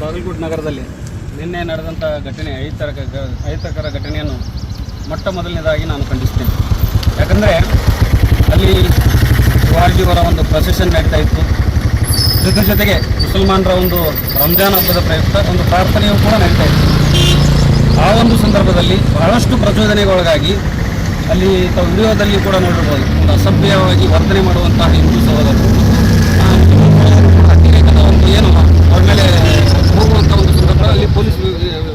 ಬಾಗಲಕೋಟೆ ನಗರದಲ್ಲಿ ನಿನ್ನೆ ನಡೆದಂಥ ಘಟನೆ ಅಹಿತಕರ ಘಟನೆಯನ್ನು ಮೊಟ್ಟ ಮೊದಲನೇದಾಗಿ ನಾನು ಖಂಡಿಸ್ತೇನೆ. ಯಾಕಂದರೆ ಅಲ್ಲಿ ವಾರ್ಜಿಯವರ ಒಂದು ಪ್ರೊಸೆಷನ್ ನಡೀತಾ ಇತ್ತು. ಜೊತೆ ಜೊತೆಗೆ ಮುಸಲ್ಮಾನರ ಒಂದು ರಂಜಾನ್ ಹಬ್ಬದ ಪ್ರಯುಕ್ತ ಒಂದು ಪ್ರಾರ್ಥನೆಯೂ ಕೂಡ ನಡೀತಾ ಇತ್ತು. ಆ ಒಂದು ಸಂದರ್ಭದಲ್ಲಿ ಬಹಳಷ್ಟು ಪ್ರಚೋದನೆಗೊಳಗಾಗಿ ಅಲ್ಲಿ ತಾವು ವಿಡಿಯೋದಲ್ಲಿ ಕೂಡ ನೋಡಿರ್ಬೋದು, ಒಂದು ಅಸಭ್ಯವಾಗಿ ವರ್ತನೆ ಮಾಡುವಂತಹ ಹಿಂದೂ ಸಹೋದರರು ಅತಿರೇಕದ ಒಂದು ಏನು ಅವ್ರ ಮೇಲೆ ಹೋಗುವಂಥ ಒಂದು ಸಂದರ್ಭ ಅಲ್ಲಿ ಪೊಲೀಸ್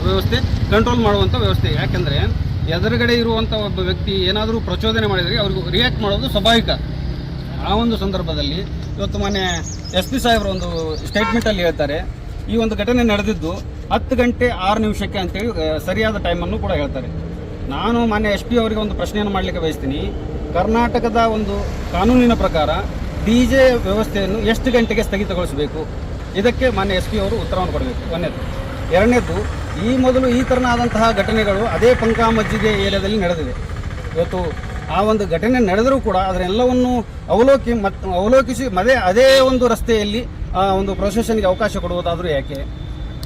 ವ್ಯವಸ್ಥೆ ಕಂಟ್ರೋಲ್ ಮಾಡುವಂಥ ವ್ಯವಸ್ಥೆ. ಯಾಕೆಂದರೆ ಎದುರುಗಡೆ ಇರುವಂಥ ಒಬ್ಬ ವ್ಯಕ್ತಿ ಏನಾದರೂ ಪ್ರಚೋದನೆ ಮಾಡಿದರೆ ಅವ್ರಿಗೂ ರಿಯಾಕ್ಟ್ ಮಾಡೋದು ಸ್ವಾಭಾವಿಕ. ಆ ಒಂದು ಸಂದರ್ಭದಲ್ಲಿ ಇವತ್ತು ಮೊನ್ನೆ SP ಸಾಹೇಬರು ಒಂದು ಸ್ಟೇಟ್ಮೆಂಟಲ್ಲಿ ಹೇಳ್ತಾರೆ, ಈ ಒಂದು ಘಟನೆ ನಡೆದಿದ್ದು 10 ಗಂಟೆ 6 ನಿಮಿಷಕ್ಕೆ ಅಂತೇಳಿ ಸರಿಯಾದ ಟೈಮನ್ನು ಕೂಡ ಹೇಳ್ತಾರೆ. ನಾನು ಮಾನ್ಯ SP ಅವರಿಗೆ ಒಂದು ಪ್ರಶ್ನೆಯನ್ನು ಮಾಡಲಿಕ್ಕೆ ಬಯಸ್ತೀನಿ. ಕರ್ನಾಟಕದ ಒಂದು ಕಾನೂನಿನ ಪ್ರಕಾರ DJ ವ್ಯವಸ್ಥೆಯನ್ನು ಎಷ್ಟು ಗಂಟೆಗೆ ಸ್ಥಗಿತಗೊಳಿಸಬೇಕು, ಇದಕ್ಕೆ ಮಾನ್ಯ SP ಅವರು ಉತ್ತರವನ್ನು ಕೊಡಬೇಕು. ಒಂದನೇದು. ಎರಡನೇದು, ಈ ಮೊದಲು ಈ ಥರನಾದಂತಹ ಘಟನೆಗಳು ಅದೇ ಪಂಕಾ ಮಜ್ಜಿಗೆ ಏರಿಯಾದಲ್ಲಿ ನಡೆದಿದೆ. ಇವತ್ತು ಆ ಒಂದು ಘಟನೆ ನಡೆದರೂ ಕೂಡ ಅದರೆಲ್ಲವನ್ನು ಅವಲೋಕಿಸಿ ಅದೇ ಒಂದು ರಸ್ತೆಯಲ್ಲಿ ಒಂದು ಪ್ರೊಸೆಷನ್ಗೆ ಅವಕಾಶ ಕೊಡುವುದಾದರೂ ಯಾಕೆ?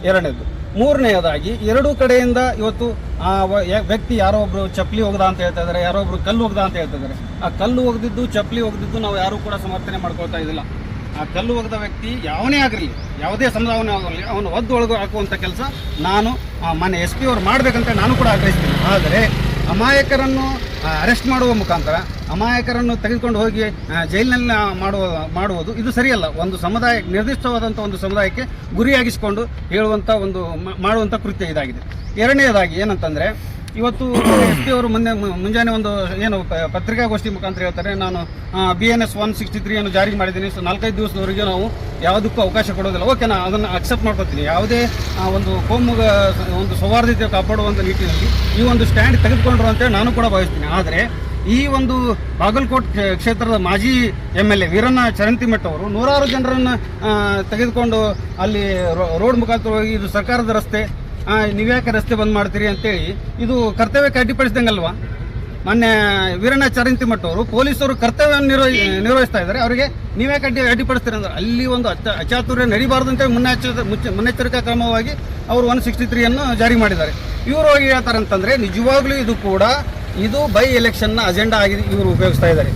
ಎರಡನೇದು. ಮೂರನೆಯದಾಗಿ ಎರಡೂ ಕಡೆಯಿಂದ ಇವತ್ತು ಆ ವ್ಯಕ್ತಿ ಯಾರೋ ಒಬ್ಬರು ಚಪ್ಪಲಿ ಒಗ್ದ ಅಂತ ಹೇಳ್ತಾ ಇದ್ದಾರೆ, ಯಾರೋ ಒಬ್ಬರು ಕಲ್ಲು ಒಗ್ದ ಅಂತ ಹೇಳ್ತಾ ಇದ್ದಾರೆ. ಆ ಕಲ್ಲು ಒಗ್ದಿದ್ದು ಚಪ್ಪಲಿ ಒಗ್ದಿದ್ದು ನಾವು ಯಾರೂ ಕೂಡ ಸಮರ್ಥನೆ ಮಾಡ್ಕೊಳ್ತಾ ಇದ್ದಿಲ್ಲ. ಆ ಕಲ್ಲು ಒಗ್ದ ವ್ಯಕ್ತಿ ಯಾವನೇ ಆಗಿರಲಿ, ಯಾವುದೇ ಸಮುದಾಯವೇ ಆಗಲಿ, ಅವನು ಒದ್ದು ಹಾಕುವಂಥ ಕೆಲಸ ನಾನು ಮಾನ್ಯ SP ಅವರು ಮಾಡಬೇಕಂತ ನಾನು ಕೂಡ ಆಗ್ರಹಿಸ್ತೀನಿ. ಆದರೆ ಅಮಾಯಕರನ್ನು ಅರೆಸ್ಟ್ ಮಾಡುವ ಮುಖಾಂತರ ಅಮಾಯಕರನ್ನು ತೆಗೆದುಕೊಂಡು ಹೋಗಿ ಜೈಲಿನಲ್ಲಿ ಮಾಡುವುದು ಇದು ಸರಿಯಲ್ಲ. ಒಂದು ಸಮುದಾಯ, ನಿರ್ದಿಷ್ಟವಾದಂಥ ಒಂದು ಸಮುದಾಯಕ್ಕೆ ಗುರಿಯಾಗಿಸಿಕೊಂಡು ಹೇಳುವಂಥ ಒಂದು ಮಾಡುವಂಥ ಕೃತ್ಯ ಇದಾಗಿದೆ. ಎರಡನೇದಾಗಿ ಏನಂತಂದರೆ, ಇವತ್ತು SP ಅವರು ಮುಂಜಾನೆ ಒಂದು ಏನು ಪತ್ರಿಕಾಗೋಷ್ಠಿ ಮುಖಾಂತರ ಹೇಳ್ತಾರೆ, ನಾನು BNS 163 ಅನ್ನು ಜಾರಿ ಮಾಡಿದ್ದೀನಿ, 4-5 ದಿವಸದವರೆಗೆ ನಾವು ಯಾವುದಕ್ಕೂ ಅವಕಾಶ ಕೊಡೋದಿಲ್ಲ. ಓಕೆ, ನಾನು ಅದನ್ನು ಅಕ್ಸೆಪ್ಟ್ ಮಾಡ್ಕೊತೀನಿ. ಯಾವುದೇ ಒಂದು ಒಂದು ಸೌಹಾರ್ದತೆ ಕಾಪಾಡುವಂಥ ನಿಟ್ಟಿನಲ್ಲಿ ಈ ಒಂದು ಸ್ಟ್ಯಾಂಡ್ ತೆಗೆದುಕೊಂಡ್ರು ಅಂತೇಳಿ ನಾನು ಕೂಡ ಭಾವಿಸ್ತೀನಿ. ಆದರೆ ಈ ಒಂದು ಬಾಗಲಕೋಟೆ ಕ್ಷೇತ್ರದ ಮಾಜಿ MLA ವೀರಣ್ಣ ಚರಂತಿಮಠ್ ಅವರು 100 ಜನರನ್ನು ತೆಗೆದುಕೊಂಡು ಅಲ್ಲಿ ರೋಡ್ ಮುಖಾಂತರ ಹೋಗಿ ಇದು ಸರ್ಕಾರದ ರಸ್ತೆ, ನೀವ್ಯಾಕೆ ರಸ್ತೆ ಬಂದ್ ಮಾಡ್ತೀರಿ ಅಂತೇಳಿ ಇದು ಕರ್ತವ್ಯಕ್ಕೆ ಅಡ್ಡಿಪಡಿಸಿದಂಗಲ್ವಾ? ಮೊನ್ನೆ ವೀರಣ್ಣ ಚರಂತಿಮಠ್ ಅವರು ಪೊಲೀಸರು ಕರ್ತವ್ಯವನ್ನು ನಿರ್ವಹಿಸ್ತಾ ಇದ್ದಾರೆ, ಅವರಿಗೆ ನೀವ್ಯಾಕೆ ಅಡ್ಡಿಪಡಿಸ್ತೀರಿ ಅಂದ್ರೆ ಅಲ್ಲಿ ಒಂದು ಅಚಾತುರ್ಯ ನಡೀಬಾರ್ದು ಅಂತೇಳಿ ಮುನ್ನೆಚ್ಚರಿಕಾ ಕ್ರಮವಾಗಿ ಅವರು 163 ಅನ್ನು ಜಾರಿ ಮಾಡಿದ್ದಾರೆ. ಇವರು ಹೋಗಿ ಹೇಳ್ತಾರೆ ಅಂತಂದರೆ ನಿಜವಾಗ್ಲೂ ಇದು ಬೈ ಎಲೆಕ್ಷನ್ನ ಅಜೆಂಡಾ ಆಗಿ ಇವರು ಉಪಯೋಗಿಸ್ತಾ ಇದ್ದಾರೆ.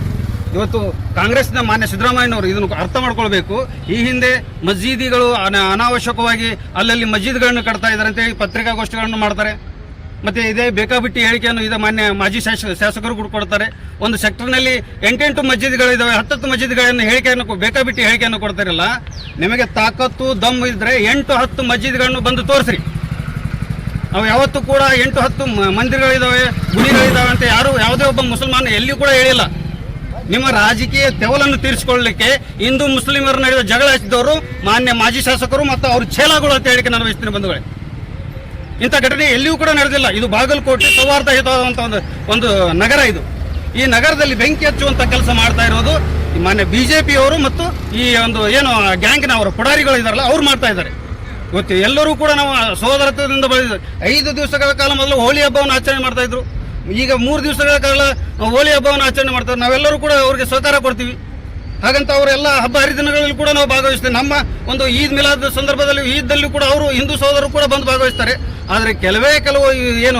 ಇವತ್ತು ಕಾಂಗ್ರೆಸ್ನ ಮಾನ್ಯ ಸಿದ್ದರಾಮಯ್ಯನವರು ಇದನ್ನು ಅರ್ಥ ಮಾಡ್ಕೊಳ್ಬೇಕು. ಈ ಹಿಂದೆ ಮಸ್ಜಿದಿಗಳು ಅನಾವಶ್ಯಕವಾಗಿ ಅಲ್ಲಲ್ಲಿ ಮಸ್ಜಿದ್ಗಳನ್ನು ಕಟ್ತಾ ಇದ್ದಾರೆ ಅಂತೇಳಿ ಪತ್ರಿಕಾಗೋಷ್ಠಿಗಳನ್ನು ಮಾಡ್ತಾರೆ. ಮತ್ತು ಇದೇ ಬೇಕಾಬಿಟ್ಟಿ ಹೇಳಿಕೆಯನ್ನು ಇದು ಮಾಜಿ ಶಾಸಕರು ಕೂಡ ಕೊಡ್ತಾರೆ. ಒಂದು ಸೆಕ್ಟರ್ನಲ್ಲಿ 8 ಮಸ್ಜಿದ್ಗಳಿದ್ದಾವೆ, 10 ಮಸ್ಜಿದ್ಗಳನ್ನು ಬೇಕಾಬಿಟ್ಟಿ ಹೇಳಿಕೆಯನ್ನು ಕೊಡ್ತಾರಲ್ಲ. ನಿಮಗೆ ತಾಕತ್ತು ದಮ್ಮು ಇದ್ದರೆ 8-10 ಮಸ್ಜಿದ್ಗಳನ್ನು ಬಂದು ತೋರಿಸ್ರಿ. ಅವು ಯಾವತ್ತೂ ಕೂಡ 8-10 ಮಂದಿರಗಳಿದ್ದಾವೆ, ಗುಡಿಗಳಿದ್ದಾವೆ ಅಂತ ಯಾವುದೇ ಒಬ್ಬ ಮುಸಲ್ಮಾನ ಎಲ್ಲಿಯೂ ಕೂಡ ಹೇಳಿಲ್ಲ. ನಿಮ್ಮ ರಾಜಕೀಯ ತೆವಲನ್ನು ತೀರಿಸಿಕೊಳ್ಳಲಿಕ್ಕೆ ಹಿಂದೂ ಮುಸ್ಲಿಮರ ನಡುವೆ ಜಗಳ ಹಚ್ಚಿದವರು ಮಾನ್ಯ ಮಾಜಿ ಶಾಸಕರು ಮತ್ತು ಅವ್ರ ಛೇಲಾಗಳು ಅಂತ ಹೇಳಿಕೆ ನಾನು ವಹಿಸ್ತೀನಿ ಬಂಧುಗಳೇ. ಇಂಥ ಘಟನೆ ಎಲ್ಲಿಯೂ ಕೂಡ ನಡೆದಿಲ್ಲ. ಇದು ಬಾಗಲಕೋಟೆ ಸೌಹಾರ್ದಯುತವಾದಂಥ ಒಂದು ನಗರ. ಇದು ಈ ನಗರದಲ್ಲಿ ಬೆಂಕಿ ಹಚ್ಚುವಂಥ ಕೆಲಸ ಮಾಡ್ತಾ ಇರೋದು ಮಾನ್ಯ BJP ಅವರು ಮತ್ತು ಈ ಒಂದು ಏನು ಗ್ಯಾಂಗ್ನ ಅವರ ಪುಡಾರಿಗಳು ಇದ್ದಾರಲ್ಲ ಅವ್ರು ಮಾಡ್ತಾ ಇದ್ದಾರೆ. ಇವತ್ತು ಎಲ್ಲರೂ ಕೂಡ ನಾವು ಸಹೋದರತ್ವದಿಂದ ಬೆಳೆದಿದ್ದಾರೆ. 5 ದಿವಸಗಳ ಕಾಲ ಮೊದಲು ಹೋಳಿ ಹಬ್ಬವನ್ನು ಆಚರಣೆ ಮಾಡ್ತಾ ಇದ್ರು. ಈಗ 3 ದಿವಸಗಳ ಕಾಲ ಹೋಳಿ ಹಬ್ಬವನ್ನು ಆಚರಣೆ ಮಾಡ್ತಾರೆ. ನಾವೆಲ್ಲರೂ ಕೂಡ ಅವರಿಗೆ ಸಹಕಾರ ಕೊಡ್ತೀವಿ. ಹಾಗಂತ ಅವರೆಲ್ಲ ಹಬ್ಬ ಹರಿದಿನಗಳಲ್ಲಿ ಕೂಡ ನಾವು ಭಾಗವಹಿಸ್ತೇವೆ. ನಮ್ಮ ಒಂದು ಈದ್ ಮಿಲಾದ್ ಸಂದರ್ಭದಲ್ಲಿ ಈದ್ದಲ್ಲೂ ಕೂಡ ಅವರು ಹಿಂದೂ ಸಹೋದರರು ಕೂಡ ಬಂದು ಭಾಗವಹಿಸ್ತಾರೆ. ಆದರೆ ಕೆಲವು ಏನು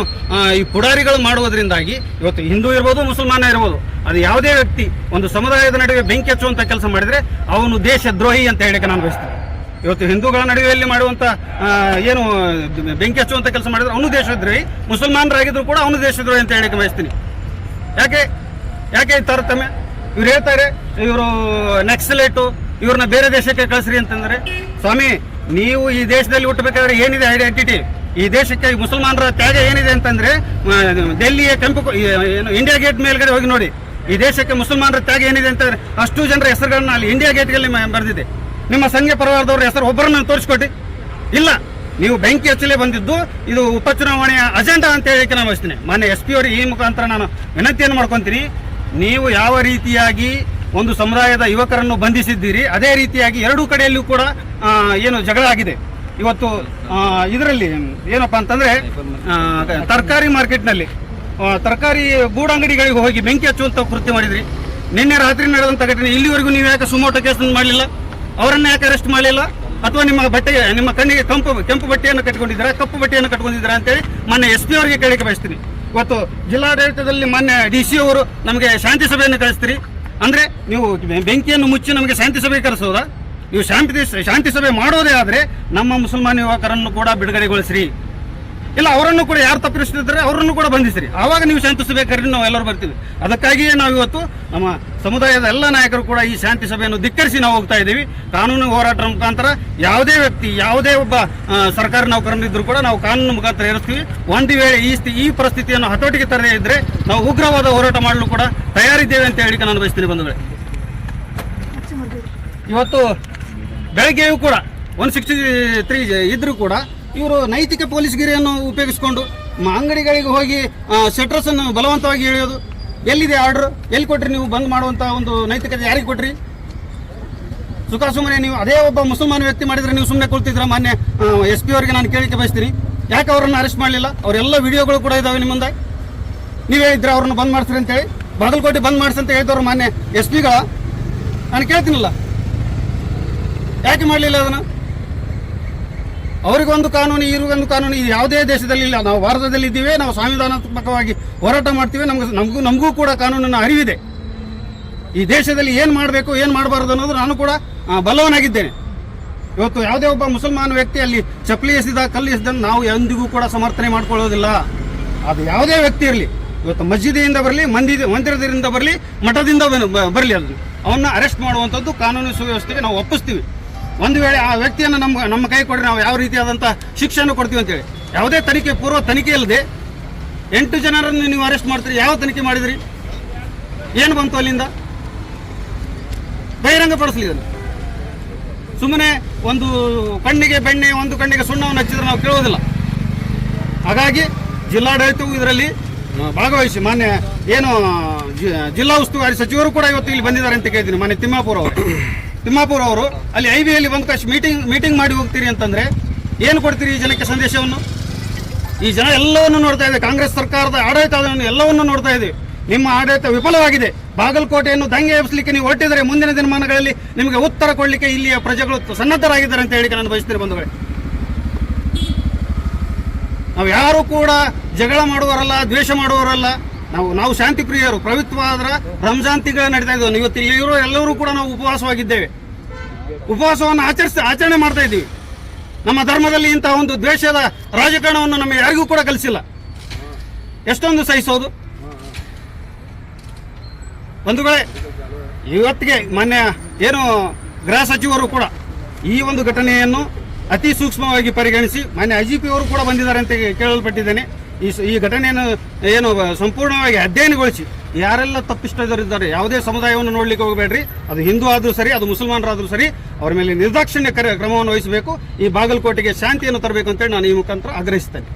ಈ ಪುಡಾರಿಗಳು ಮಾಡುವುದರಿಂದಾಗಿ ಇವತ್ತು ಹಿಂದೂ ಇರ್ಬೋದು, ಮುಸಲ್ಮಾನ ಇರ್ಬೋದು, ಅದು ಯಾವುದೇ ವ್ಯಕ್ತಿ ಒಂದು ಸಮುದಾಯದ ನಡುವೆ ಬೆಂಕಿ ಹಚ್ಚುವಂಥ ಕೆಲಸ ಮಾಡಿದರೆ ಅವನು ದೇಶದ್ರೋಹಿ ಅಂತ ಹೇಳಿಕೆ ನಾನು ಬಯಸ್ತೇನೆ. ಇವತ್ತು ಹಿಂದೂಗಳ ನಡುವೆಯಲ್ಲಿ ಮಾಡುವಂಥ ಏನು ಬೆಂಕಿ ಹಚ್ಚುವಂಥ ಕೆಲಸ ಮಾಡಿದ್ರೆ ಅವನು ದೇಶದ್ರೋಹಿ, ಮುಸಲ್ಮಾನರಾಗಿದ್ರು ಕೂಡ ಅವನು ದೇಶದ್ರೋಹಿ ಅಂತ ಹೇಳಿಕೆ ಬಯಸ್ತೀನಿ. ಯಾಕೆ ತಾರತಮ್ಯ? ಇವ್ರು ಹೇಳ್ತಾರೆ ಇವರು ನಕ್ಸಲೇಟು, ಇವ್ರನ್ನ ಬೇರೆ ದೇಶಕ್ಕೆ ಕಳಿಸ್ರಿ ಅಂತಂದರೆ, ಸ್ವಾಮಿ ನೀವು ಈ ದೇಶದಲ್ಲಿ ಹುಟ್ಟಬೇಕಾದ್ರೆ ಏನಿದೆ ಐಡೆಂಟಿಟಿ? ಈ ದೇಶಕ್ಕೆ ಮುಸಲ್ಮಾನರ ತ್ಯಾಗ ಏನಿದೆ ಅಂತಂದರೆ ಡೆಲ್ಲಿಯ ಇಂಡಿಯಾ ಗೇಟ್ ಮೇಲ್ಗಡೆ ಹೋಗಿ ನೋಡಿ. ಈ ದೇಶಕ್ಕೆ ಮುಸಲ್ಮಾನರ ತ್ಯಾಗ ಏನಿದೆ ಅಂತಂದರೆ ಅಷ್ಟು ಜನರ ಹೆಸರುಗಳನ್ನ ಅಲ್ಲಿ ಇಂಡಿಯಾ ಗೇಟ್ಗಳಲ್ಲಿ ಬರೆದಿದೆ. ನಿಮ್ಮ ಸಂಘ ಪರಿವಾರದವ್ರ ಹೆಸರು ಒಬ್ಬರನ್ನ ತೋರಿಸ್ಕೊಟ್ಟಿ ಇಲ್ಲ. ನೀವು ಬೆಂಕಿ ಹಚ್ಚಲೇ ಬಂದಿದ್ದು ಇದು ಉಪಚುನಾವಣೆಯ ಅಜೆಂಡಾ ಅಂತ ಹೇಳಿಕೆ ನಾನು ಬಯಸ್ತೀನಿ. ಮಾನ್ಯ SP ಅವರಿಗೆ ಈ ಮುಖಾಂತರ ನಾನು ವಿನಂತಿಯನ್ನು ಮಾಡ್ಕೊತೀನಿ. ನೀವು ಯಾವ ರೀತಿಯಾಗಿ ಒಂದು ಸಮುದಾಯದ ಯುವಕರನ್ನು ಬಂಧಿಸಿದ್ದೀರಿ, ಅದೇ ರೀತಿಯಾಗಿ ಎರಡೂ ಕಡೆಯಲ್ಲೂ ಕೂಡ ಏನು ಜಗಳ ಆಗಿದೆ. ಇವತ್ತು ಇದರಲ್ಲಿ ಏನಪ್ಪ ಅಂತಂದರೆ ತರಕಾರಿ ಮಾರ್ಕೆಟ್ನಲ್ಲಿ ತರಕಾರಿ ಗೂಡಂಗಡಿಗಳಿಗೆ ಹೋಗಿ ಬೆಂಕಿ ಹಚ್ಚುವಂಥ ಕೃತ್ಯ ಮಾಡಿದ್ರಿ. ನಿನ್ನೆ ರಾತ್ರಿ ನಡೆದಂಥ ಘಟನೆ ಇಲ್ಲಿವರೆಗೂ ನೀವು ಯಾಕೆ ಸುಮೋಟೋ ಕೇಸ್ ಮಾಡಲಿಲ್ಲ? ಅವರನ್ನ ಯಾಕೆ ಅರೆಸ್ಟ್ ಮಾಡಲಿಲ್ಲ? ಅಥವಾ ನಿಮ್ಮ ಕಣ್ಣಿಗೆ ಕೆಂಪು ಬಟ್ಟೆಯನ್ನು ಕಟ್ಕೊಂಡಿದ್ದೀರಾ, ಕಪ್ಪು ಬಟ್ಟೆಯನ್ನು ಕಟ್ಕೊಂಡಿದ್ದೀರಾ ಅಂತೇಳಿ ಮೊನ್ನೆ SP ಅವರಿಗೆ ಕೇಳಲಿಕ್ಕೆ ಬಯಸ್ತೀನಿ. ಇವತ್ತು ಜಿಲ್ಲಾಡಳಿತದಲ್ಲಿ ಮೊನ್ನೆ DC ಅವರು ನಮಗೆ ಶಾಂತಿ ಸಭೆಯನ್ನು ಕಳಿಸ್ತೀರಿ ಅಂದ್ರೆ ನೀವು ಬೆಂಕಿಯನ್ನು ಮುಚ್ಚಿ ನಮಗೆ ಶಾಂತಿ ಸಭೆ ಕರೆಸೋದಾ? ನೀವು ಶಾಂತಿ ಸಭೆ ಮಾಡೋದೇ ಆದ್ರೆ ನಮ್ಮ ಮುಸಲ್ಮಾನ ಯುವಕರನ್ನು ಕೂಡ ಬಿಡುಗಡೆಗೊಳಿಸ್ರಿ, ಇಲ್ಲ ಅವರನ್ನು ಕೂಡ ಯಾರು ತಪ್ಪಿಸ್ತಿದ್ದಾರೆ ಅವರನ್ನು ಕೂಡ ಬಂಧಿಸ್ರಿ, ಆವಾಗ ನೀವು ಶಾಂತಿ ಸಭೆ ಕರೀರಿ, ನಾವು ಎಲ್ಲರೂ ಬರ್ತೀವಿ. ಅದಕ್ಕಾಗಿಯೇ ನಾವು ಇವತ್ತು ನಮ್ಮ ಸಮುದಾಯದ ಎಲ್ಲ ನಾಯಕರು ಕೂಡ ಈ ಶಾಂತಿ ಸಭೆಯನ್ನು ಧಿಕ್ಕರಿಸಿ ನಾವು ಹೋಗ್ತಾ ಇದ್ದೀವಿ. ಕಾನೂನು ಹೋರಾಟದ ಮುಖಾಂತರ ಯಾವುದೇ ವ್ಯಕ್ತಿ, ಯಾವುದೇ ಒಬ್ಬ ಸರ್ಕಾರಿ ನೌಕರನಿದ್ರು ಕೂಡ ನಾವು ಕಾನೂನು ಮುಖಾಂತರ ಏರಿಸ್ತೀವಿ. ಒಂದು ವೇಳೆ ಈ ಪರಿಸ್ಥಿತಿಯನ್ನು ಹತೋಟಿಗೆ ತರದೇ ಇದ್ರೆ ನಾವು ಉಗ್ರವಾದ ಹೋರಾಟ ಮಾಡಲು ಕೂಡ ತಯಾರಿದ್ದೇವೆ ಅಂತ ಹೇಳಿಕೆ ನಾನು ಬಯಸ್ತೀನಿ ಬಂಧುಗಳೇ. ಇವತ್ತು ಬೆಳಗ್ಗೆಯೂ ಕೂಡ 163 ಇದ್ರೂ ಕೂಡ ಇವರು ನೈತಿಕ ಪೊಲೀಸ್ಗಿರಿಯನ್ನು ಉಪಯೋಗಿಸಿಕೊಂಡು ಅಂಗಡಿಗಳಿಗೆ ಹೋಗಿ ಶಟರ್ಸ್ ಅನ್ನು ಬಲವಂತವಾಗಿ ಎಳೆಯೋದು. ಎಲ್ಲಿದೆ ಆರ್ಡರ್? ಎಲ್ಲಿ ಕೊಟ್ರಿ ನೀವು ಬಂದ್ ಮಾಡುವಂತ ಒಂದು ನೈತಿಕತೆ ಯಾರಿಗೆ ಕೊಟ್ರಿ? ಸುಮ್ಮನೆ ನೀವು ಅದೇ ಒಬ್ಬ ಮುಸಲ್ಮಾನ ವ್ಯಕ್ತಿ ಮಾಡಿದ್ರೆ ನೀವು ಸುಮ್ಮನೆ ಕೊಳ್ತಿದ್ರ? ಮಾನ್ಯ SP ಅವರಿಗೆ ನಾನು ಕೇಳಿಕೆ ಬಯಸ್ತೀನಿ, ಯಾಕೆ ಅವರನ್ನು ಅರೆಸ್ಟ್ ಮಾಡಲಿಲ್ಲ? ಅವರೆಲ್ಲ ವಿಡಿಯೋಗಳು ಕೂಡ ಇದಾವೆ ನಿಮ್ಮ ಮುಂದೆ. ನೀವೇ ಇದ್ರೆ ಅವ್ರನ್ನ ಬಂದ್ ಮಾಡಿಸ್ರಿ ಅಂತೇಳಿ, ಬಾಗಲಕೋಟೆ ಬಂದ್ ಮಾಡಿಸಿ ಅಂತ ಹೇಳಿದವರು ಮಾನ್ಯ SP ಗಳ ನಾನು ಕೇಳ್ತೀನಲ್ಲ, ಯಾಕೆ ಮಾಡಲಿಲ್ಲ ಅದನ್ನು? ಅವರಿಗೊಂದು ಕಾನೂನು, ಇವ್ರಿಗೊಂದು ಕಾನೂನು. ಇದು ಯಾವುದೇ ದೇಶದಲ್ಲಿ ಇಲ್ಲ. ನಾವು ಭಾರತದಲ್ಲಿ ಇದ್ದೀವಿ, ನಾವು ಸಂವಿಧಾನಾತ್ಮಕವಾಗಿ ಹೋರಾಟ ಮಾಡ್ತೀವಿ. ನಮಗೂ ಕೂಡ ಕಾನೂನಿನ ಅರಿವಿದೆ. ಈ ದೇಶದಲ್ಲಿ ಏನು ಮಾಡಬೇಕು ಏನು ಮಾಡಬಾರ್ದು ಅನ್ನೋದು ನಾನು ಕೂಡ ಬಲ್ಲವನಾಗಿದ್ದೇನೆ. ಇವತ್ತು ಯಾವುದೇ ಒಬ್ಬ ಮುಸಲ್ಮಾನ ವ್ಯಕ್ತಿ ಅಲ್ಲಿ ಚಪ್ಪಲಿ ಎಸೆದ, ಕಲ್ಲು ಎಸೆದನ್ನು ನಾವು ಎಂದಿಗೂ ಕೂಡ ಸಮರ್ಥನೆ ಮಾಡ್ಕೊಳ್ಳೋದಿಲ್ಲ. ಅದು ಯಾವುದೇ ವ್ಯಕ್ತಿ ಇರಲಿ, ಇವತ್ತು ಮಸ್ಜಿದಿಯಿಂದ ಬರಲಿ, ಮಂದಿರದಿಂದ ಬರಲಿ, ಮಠದಿಂದ ಬರಲಿ, ಅದನ್ನು ಅವನ್ನ ಅರೆಸ್ಟ್ ಮಾಡುವಂಥದ್ದು ಕಾನೂನು ಸುವ್ಯವಸ್ಥೆಗೆ ನಾವು ಒಪ್ಪಿಸ್ತೀವಿ. ಒಂದು ವೇಳೆ ಆ ವ್ಯಕ್ತಿಯನ್ನು ನಮ್ಮ ಕೈ ಕೊಟ್ಟರೆ ನಾವು ಯಾವ ರೀತಿಯಾದಂಥ ಶಿಕ್ಷೆಯನ್ನು ಕೊಡ್ತೀವಿ ಅಂತೇಳಿ. ಯಾವುದೇ ಪೂರ್ವ ತನಿಖೆ ಇಲ್ಲದೆ 8 ಜನರನ್ನು ನೀವು ಅರೆಸ್ಟ್ ಮಾಡ್ತೀರಿ. ಯಾವ ತನಿಖೆ ಮಾಡಿದ್ರಿ? ಏನು ಬಂತು ಅಲ್ಲಿಂದ? ಬಹಿರಂಗಪಡಿಸಲಿ ಅದನ್ನು. ಸುಮ್ಮನೆ ಒಂದು ಕಣ್ಣಿಗೆ ಬೆಣ್ಣೆ, ಒಂದು ಕಣ್ಣಿಗೆ ಸುಣ್ಣವನ್ನು ಹಚ್ಚಿದ್ರೆ ನಾವು ಕೇಳೋದಿಲ್ಲ. ಹಾಗಾಗಿ ಜಿಲ್ಲಾಡಳಿತವು ಇದರಲ್ಲಿ ಭಾಗವಹಿಸಿ, ಮಾನ್ಯ ಜಿಲ್ಲಾ ಉಸ್ತುವಾರಿ ಸಚಿವರು ಕೂಡ ಇವತ್ತು ಇಲ್ಲಿ ಬಂದಿದ್ದಾರೆ ಅಂತ ಕೇಳಿದ್ದೀನಿ. ಮಾನ್ಯ ತಿಮ್ಮಾಪುರ ಅವರು ಅಲ್ಲಿ IBಯಲ್ಲಿ ಬಂದು ಮೀಟಿಂಗ್ ಮಾಡಿ ಹೋಗ್ತೀರಿ ಅಂತಂದ್ರೆ ಏನು ಕೊಡ್ತೀರಿ ಈ ಜನಕ್ಕೆ ಸಂದೇಶವನ್ನು? ಈ ಜನ ಎಲ್ಲವನ್ನು ನೋಡ್ತಾ ಇದೆ. ಕಾಂಗ್ರೆಸ್ ಸರ್ಕಾರದ ಆಡಳಿತ ಎಲ್ಲವನ್ನು ನೋಡ್ತಾ ಇದೆ. ನಿಮ್ಮ ಆಡಳಿತ ವಿಫಲವಾಗಿದೆ. ಬಾಗಲಕೋಟೆಯನ್ನು ದಂಗೆ ಎಬ್ಬಿಸಲಿಕ್ಕೆ ನೀವು ಹೊರಟಿದರೆ ಮುಂದಿನ ದಿನಮಾನಗಳಲ್ಲಿ ನಿಮಗೆ ಉತ್ತರ ಕೊಡಲಿಕ್ಕೆ ಇಲ್ಲಿಯ ಪ್ರಜೆಗಳು ಸನ್ನದ್ಧರಾಗಿದ್ದಾರೆ ಅಂತ ಹೇಳಿ ನಾನು ಬಯಸ್ತೀನಿ ಬಂಧುಗಳೇ. ನಾವು ಯಾರು ಕೂಡ ಜಗಳ ಮಾಡುವವರಲ್ಲ, ದ್ವೇಷ ಮಾಡುವವರಲ್ಲ. ನಾವು ಶಾಂತಿ ಪ್ರಿಯರು. ಪವಿತ್ರವಾದ ರಂಜಾನ್ ತಿಂಗಳು ನಡೀತಾ ಇದ್ದೇವೆ. ಇವತ್ತು ಇಲ್ಲಿರೋ ಎಲ್ಲರೂ ಕೂಡ ನಾವು ಉಪವಾಸವಾಗಿದ್ದೇವೆ. ಉಪವಾಸವನ್ನು ಆಚರಣೆ ಮಾಡ್ತಾ ಇದ್ದೀವಿ. ನಮ್ಮ ಧರ್ಮದಲ್ಲಿ ಇಂತಹ ಒಂದು ದ್ವೇಷದ ರಾಜಕಾರಣವನ್ನು ನಮ್ಮ ಯಾರಿಗೂ ಕೂಡ ಕಲಿಸಿಲ್ಲ. ಎಷ್ಟೊಂದು ಸಹಿಸೋದು ಬಂಧುಗಳೇ. ಇವತ್ತಿಗೆ ಮಾನ್ಯ ಗೃಹ ಸಚಿವರು ಕೂಡ ಈ ಒಂದು ಘಟನೆಯನ್ನು ಅತಿ ಸೂಕ್ಷ್ಮವಾಗಿ ಪರಿಗಣಿಸಿ ಮಾನ್ಯ IGP ಅವರು ಕೂಡ ಬಂದಿದ್ದಾರೆ ಅಂತ ಕೇಳಲ್ಪಟ್ಟಿದ್ದೇನೆ. ಈ ಘಟನೆಯನ್ನು ಸಂಪೂರ್ಣವಾಗಿ ಅಧ್ಯಯನಗೊಳಿಸಿ ಯಾರೆಲ್ಲ ತಪ್ಪಿಸ್ತಿದ್ದಾರೆ, ಯಾವುದೇ ಸಮುದಾಯವನ್ನು ನೋಡ್ಲಿಕ್ಕೆ ಹೋಗಬೇಡ್ರಿ. ಅದು ಹಿಂದೂ ಆದ್ರೂ ಸರಿ, ಅದು ಮುಸಲ್ಮಾನರಾದ್ರೂ ಸರಿ, ಅವರ ಮೇಲೆ ನಿರ್ದಾಕ್ಷಿಣ್ಯ ಕ್ರಮವನ್ನು ವಹಿಸಬೇಕು. ಈ ಬಾಗಲಕೋಟೆಗೆ ಶಾಂತಿಯನ್ನು ತರಬೇಕು ಅಂತೇಳಿ ನಾನು ಈ ಮುಖಾಂತರ ಆಗ್ರಹಿಸ್ತೇನೆ.